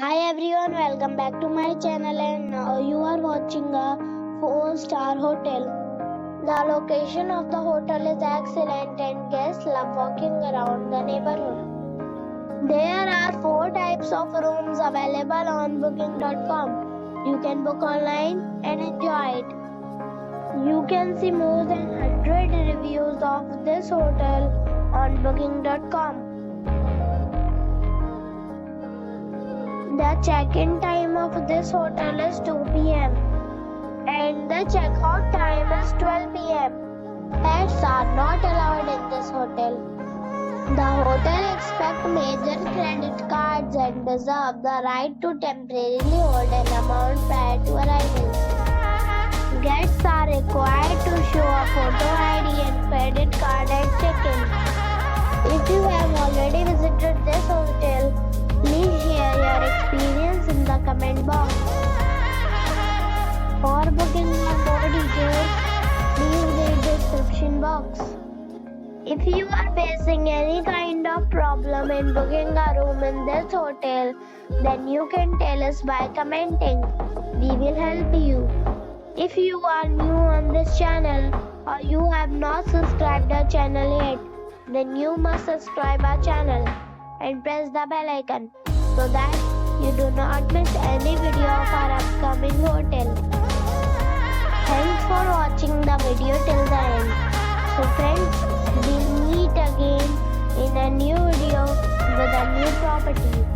Hi everyone, welcome back to my channel, and now you are watching a 4-star hotel. The location of the hotel is excellent and guests love walking around the neighborhood. There are 4 types of rooms available on booking.com. You can book online and enjoy it. You can see more than 100 reviews of this hotel on booking.com. The check-in time of this hotel is 2 p.m. and the check-out time is 12 p.m. Pets are not allowed in this hotel. The hotel accepts major credit cards and reserves the right to temporarily hold an amount prior to arrival. Guests are required to show a photo ID and credit card at check-in. If you have already visited this hotel, please share your experience in the comment box. For booking or more details, please read the description box. If you are facing any kind of problem in booking a room in this hotel, then you can tell us by commenting. We will help you. If you are new on this channel or you have not subscribed our channel yet, then you must subscribe our channel and press the bell icon so that you do not miss any video of our upcoming hotel. Thanks for watching the video till the end. So friends, we'll meet again in a new video with a new property.